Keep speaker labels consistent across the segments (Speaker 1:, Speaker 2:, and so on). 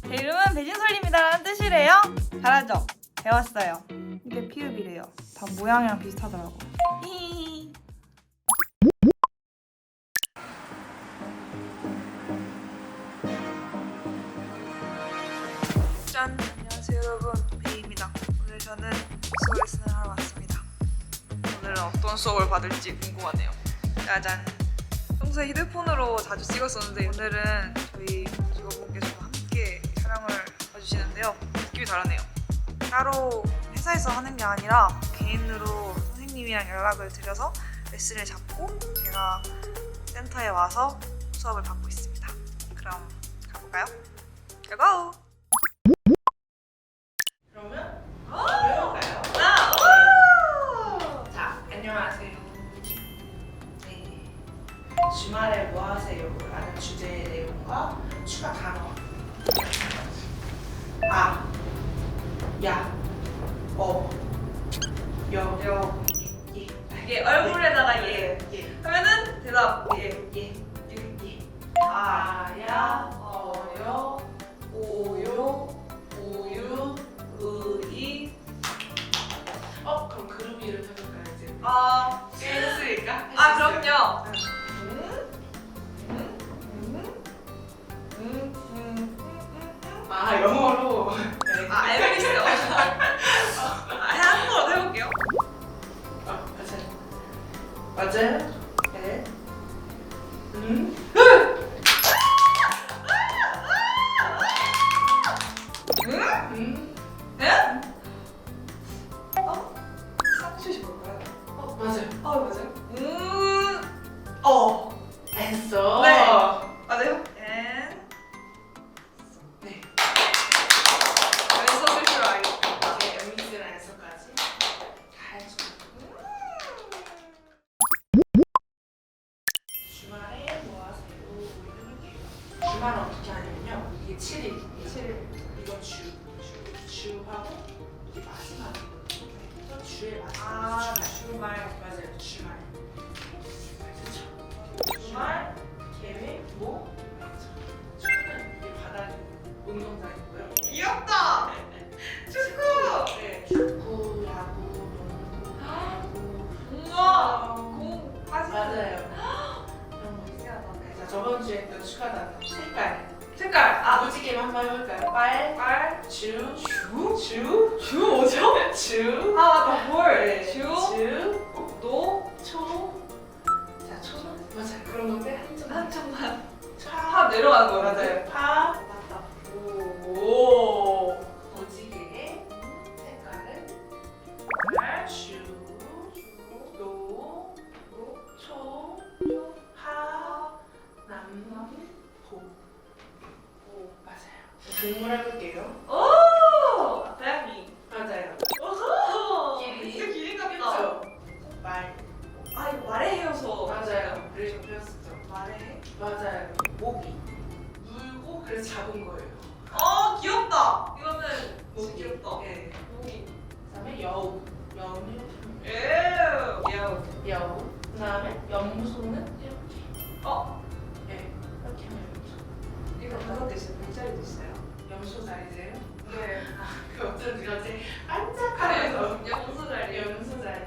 Speaker 1: 제 이름은 배진솔입니다라는 뜻이래요. 잘하죠? 배웠어요. 이게 피읍이래요. 다 모양이랑 비슷하더라고. 히히히. 짠! 안녕하세요 여러분, 베이입니다. 오늘 저는 수업 레슨을 하러 왔습니다. 오늘은 어떤 수업을 받을지 궁금하네요. 짜잔! 평소에 휴대폰으로 자주 찍었었는데 오늘은 저희 직원분께서 함께 촬영을 봐주시는데요. 느낌이 다르네요. 따로 회사에서 하는 게 아니라 개인으로 선생님이랑 연락을 드려서 레슨을 잡고 제가 센터에 와서 수업을 받고 있습니다. 그럼 가볼까요? 고고!
Speaker 2: 그러면 해볼까요? 자, 안녕하세요. 네. 주말에 뭐 하세요? 라는 주제의 내용과 추가 단어. 아, 야, 여, 예.
Speaker 1: 이게 얼굴에다가
Speaker 2: 예.
Speaker 1: 하면은 대답
Speaker 2: 예. 아야, 어여, 오요, 우유, 의이. 그럼 그룹 이름 해볼까요 이제? 했으니까?
Speaker 1: 그럼요.
Speaker 2: 영어로.
Speaker 1: 에밀리 씨. 한국어로 해볼게요.
Speaker 2: 맞아요. 네.
Speaker 1: 네? 상추시 뭘까요?
Speaker 2: 맞아요.
Speaker 1: 맞아요.
Speaker 2: 했어.
Speaker 1: 네. 맞아요.
Speaker 2: 네.
Speaker 1: 왼손 쓸 줄 알겠다.
Speaker 2: 이제 MBC랑 해서까지 다 해줘. 주말에 뭐 하세요? 주말은 어떻게 하냐면요. 이게 7일. 이건 주하고 이게 마지막이거든요. 주의 마지막.
Speaker 1: 주말.
Speaker 2: 맞아요. 주말. 그렇죠. 주말 계획 뭐? 저는 이게 바닥 운동장이고요.
Speaker 1: 귀엽다. 축구.
Speaker 2: 네. 축구, 야구, 농구,
Speaker 1: 우와.
Speaker 2: 수영.
Speaker 1: 공 하시는.
Speaker 2: 맞아요. 이런 거 있어요. 자, 저번 주에 했던 추가 단어 색깔. 무지개 한번 해볼까요? 빨, 주, 뭐죠? 주.
Speaker 1: 맞다. 볼.
Speaker 2: 네.
Speaker 1: 주.
Speaker 2: 노, 초. 자, 초는 맞아요. 그런 건데
Speaker 1: 한쪽만.
Speaker 2: 파
Speaker 1: 내려가는 거예요.
Speaker 2: 맞아요. 파.
Speaker 1: 맞다.
Speaker 2: 오. 무지개 색깔은 말, 주, 노, 초, 파, 보. 맞아요. 동물 해볼게요.
Speaker 1: 오! 고양이.
Speaker 2: 맞아요.
Speaker 1: 오호!
Speaker 2: 길이.
Speaker 1: 진짜 기린 같다.
Speaker 2: 그쵸? 말.
Speaker 1: 이거 말해요서.
Speaker 2: 맞아요. 그래서 배웠었죠.
Speaker 1: 말해.
Speaker 2: 맞아요. 모기. 물고 그래서 잡은 거예요.
Speaker 1: 귀엽다. 이거는 진짜
Speaker 2: 모기.
Speaker 1: 귀엽다.
Speaker 2: 네.
Speaker 1: 모기.
Speaker 2: 그다음에 여우. 여우는
Speaker 1: 귀여워.
Speaker 2: 여우. 그다음에 염소는 이렇게. 네. 이렇게 하면 염소.
Speaker 1: 이거 다섯 개 있어요. 물자리도 있어요.
Speaker 2: 염소 자리세요?
Speaker 1: 네.
Speaker 2: 그 어쩐지 반짝하면서
Speaker 1: 염소 자리.
Speaker 2: 염소 자리.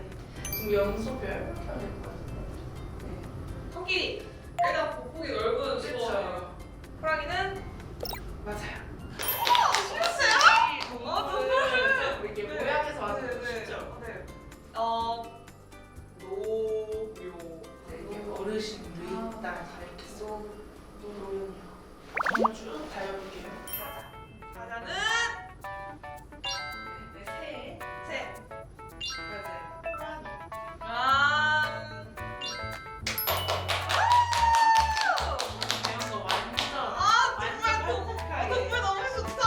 Speaker 2: 그럼 염소별 이렇게 하면 될것 같아요. 네.
Speaker 1: 토끼. 일단 보폭이 넓은 수어예요.
Speaker 2: 그렇죠.
Speaker 1: 호랑이는
Speaker 2: 맞아요.
Speaker 1: 쉬웠어요?
Speaker 2: 정말 이게
Speaker 1: 네.
Speaker 2: 모양에서 와서
Speaker 1: 네, 네.
Speaker 2: 쉽죠.
Speaker 1: 네.
Speaker 2: 이게 어르신들이 나 다 이렇게 써. 노요. 한번 쭉 달려볼게요.
Speaker 1: 가자는
Speaker 2: 네,
Speaker 1: 새.
Speaker 2: 맞아요. 호랑이. 배운 거 완전
Speaker 1: 정말
Speaker 2: 완벽하게
Speaker 1: 동물 너무 좋다.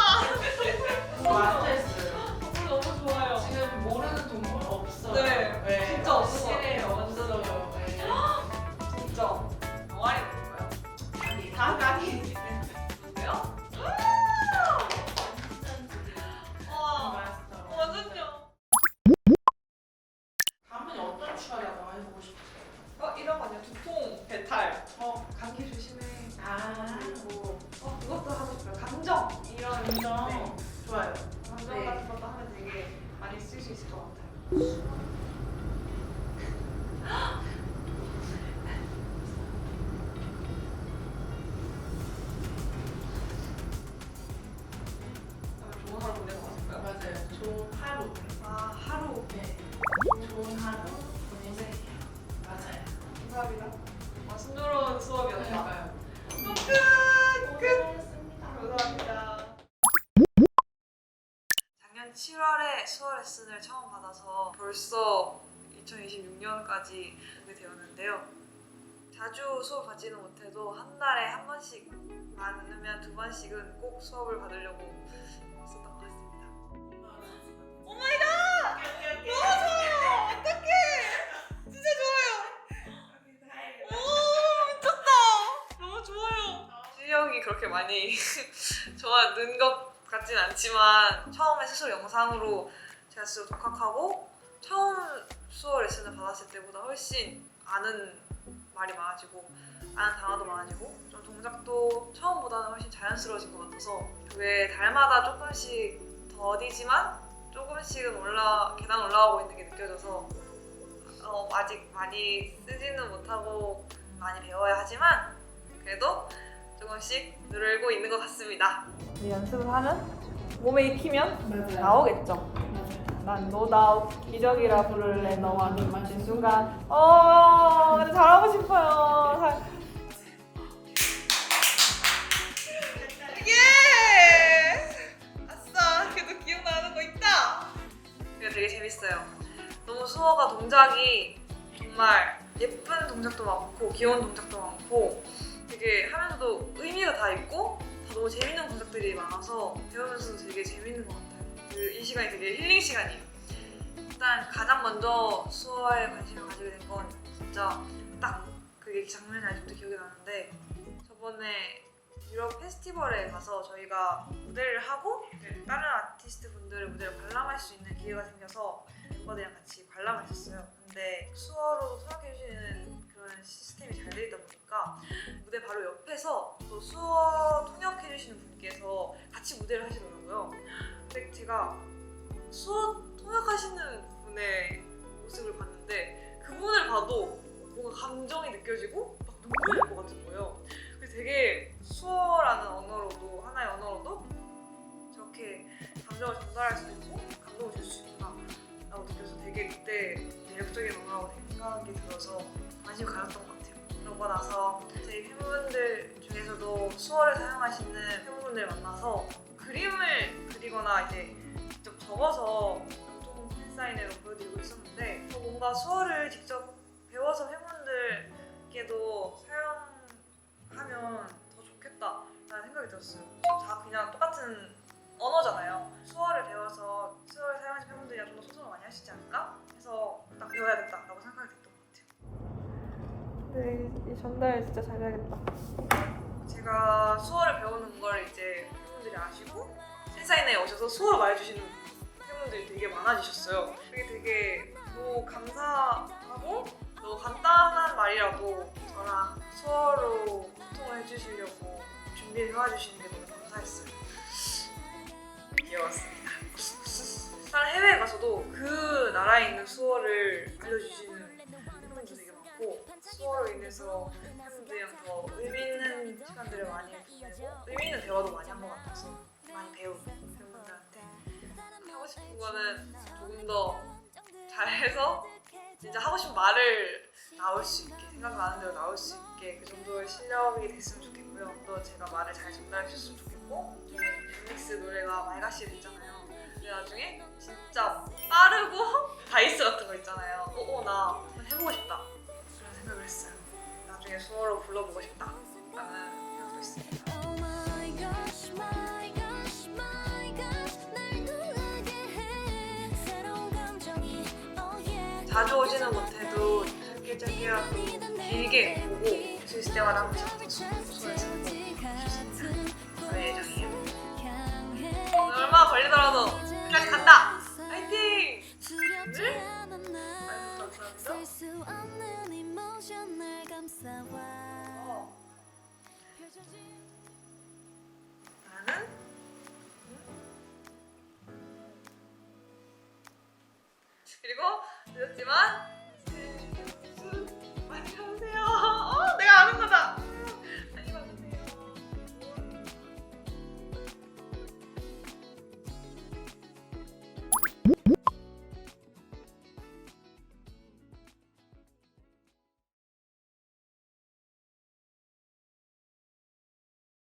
Speaker 2: 마스터했어요.
Speaker 1: 동물 너무 좋아요.
Speaker 2: 지금 모르는 동물 없어요.
Speaker 1: 네, 진짜 없는 것
Speaker 2: 확실해요.
Speaker 1: 같아요.
Speaker 2: 없어요.
Speaker 1: 진짜. 동아리 볼까요?
Speaker 2: 아니, 다가니.
Speaker 1: 뭔데요?
Speaker 2: 마스터.
Speaker 1: 완전요.
Speaker 2: 다음번에 어떤 추가 단어 해보고 싶으세요?
Speaker 1: 이런 거 아니야? 두통, 배탈.
Speaker 2: 어,
Speaker 1: 감기 조심해.
Speaker 2: 아,
Speaker 1: 그리고 그것도 하고 싶어요. 감정.
Speaker 2: 이런 감정
Speaker 1: 네.
Speaker 2: 좋아요.
Speaker 1: 감정
Speaker 2: 네.
Speaker 1: 같은 것도 하면 되게 많이 쓸 수 있을 것 같아요. 좋은 하루 보낸 것 같을까요?
Speaker 2: 맞아요. 좋은 하루.
Speaker 1: 아, 하루.
Speaker 2: 네. 좋은 하루 보내세요. 맞아요.
Speaker 1: 감사합니다. 아, 순조로운 수업이었다.
Speaker 2: 그러니까요. 고생하셨습니다.
Speaker 1: 감사합니다. 작년 7월에 수어 레슨을 처음 받아서 벌써 2026년까지 오게 되었는데요. 자주 수업 받지는 못해도 한 달에 한 번씩, 많으면 두 번씩은 꼭 수업을 받으려고 했었던 것 같습니다. 오 마이 갓! 너무 좋아요! 어떡해! 진짜 좋아요! 오, 미쳤다! 너무 좋아요! 실력이 그렇게 많이 좋아는 것 같진 않지만 처음에 스스로 영상으로 제가 스스로 독학하고 처음 수어 레슨을 받았을 때보다 훨씬 아는 말이 많아지고 아는 단어도 많아지고 좀 동작도 처음보다는 훨씬 자연스러워진 것 같아서 왜 달마다 조금씩 더디지만 조금씩은 계단 올라가고 있는 게 느껴져서 아직 많이 쓰지는 못하고 많이 배워야 하지만 그래도 조금씩 늘고 있는 것 같습니다. 연습을 하면 몸에 익히면
Speaker 2: 맞아요.
Speaker 1: 나오겠죠.
Speaker 2: 맞아요.
Speaker 1: 난 노다웃 기적이라 부를래 너와 눈 맞힌 순간 근데 잘하고 싶어요. 예! 아싸, 그래도 기억나는 거 있다. 이거 되게 재밌어요. 너무 수어가 동작이 정말 예쁜 동작도 많고 귀여운 동작도 많고 되게 하면서도 의미가 다 있고 다 너무 재밌는 동작들이 많아서 배우면서도 되게 재밌는 것 같아요. 이 시간이 되게 힐링 시간이에요. 일단 가장 먼저 수어에 관심을 가지게 된 건 진짜 딱 그게 장면이 아직도 기억이 나는데 저번에 유럽 페스티벌에 가서 저희가 무대를 하고 다른 아티스트 분들의 무대를 관람할 수 있는 기회가 생겨서 멤버들이랑 같이 관람을 했었어요. 근데 수어로 통역해주시는 그런 시스템이 잘 되어 있다 보니까 무대 바로 옆에서 또 수어 통역해주시는 분께서 같이 무대를 하시더라고요. 근데 제가 수어 통역하시는 분의 모습을 봤는데 그분을 봐도 뭔가 감정이 느껴지고 막 눈물이 날 것 같은 거예요. 그래서 되게 수어라는 언어로도 하나의 언어로도 저렇게 감정을 전달할 수 있고 감동을 줄 수 있구나 라고 느껴서 되게 그때 매력적인 언어라고 생각이 들어서 관심을 가졌던 것 같아요. 그러고 나서 저희 팬분들 중에서도 수어를 사용하시는 팬분들을 만나서 그림을 그리거나 이제 직접 적어서 공통 팬사인회로 보여드리고 있었는데 뭔가 수어를 직접 배워서 팬분들께도 사용하면 더 좋겠다라는 생각이 들었어요. 다 그냥 똑같은 언어잖아요. 수어를 배워서 수어를 사용하시는 팬분들이랑 좀 더 소통을 많이 하시지 않을까? 해서 딱 배워야겠다라고 생각이 됐던 것 같아요. 네, 이 전달 진짜 잘해야겠다. 제가 수어를 배우는 걸 이제 팬분들이 아시고 팬사인회에 오셔서 수어를 말해주시는 팬분들이 되게 많아지셨어요. 그게 되게 너무 감사하고 너무 간단한 말이라도 저랑 수어로 소통을 해주시려고 준비를 해와주시는 게 너무 감사했어요. 귀여웠습니다. 다른 해외에 가서도 그 나라에 있는 수어를 알려주시는 팬분들도 되게 많고 수어로 인해서 팬분들이랑 더 의미 있는 시간들을 많이 보내고 의미 있는 대화도 많이 한 것 같아서 많이 배우고 팬분들한테 하고 싶은 거는 조금 더 잘해서 진짜 하고 싶은 말을 나올 수 있게 생각나는 대로 나올 수 있게 그 정도의 실력이 됐으면 좋겠고요. 또 제가 말을 잘 전달해 주셨으면 좋겠고 유닉스 노래가 말가시를 있잖아요. 근데 나중에 진짜 빠르고 바이스 같은 거 있잖아요. 나 한번 해보고 싶다 그런 생각을 했어요. 나중에 수어로 불러보고 싶다 라는 생각도 있습니다.
Speaker 3: Oh my gosh, my gosh, my gosh, 날 놀라게 해 새로운 감정이 oh yeah
Speaker 1: 자주 오지는 못해도 짧게라도 길게 보고 올 수 있을 때마다 한 번씩 가서 수어를 쓰는 거 좋습니다. 저의 예정이에요. 오늘 얼마나 걸리더라도 끝까지 간다! 화이팅!
Speaker 3: 두렵지 않은 날
Speaker 1: 아이고 감사합니다.
Speaker 3: 쓸 수 없는 이모션을 감싸와 펼쳐진
Speaker 1: 나는 그리고 늦었지만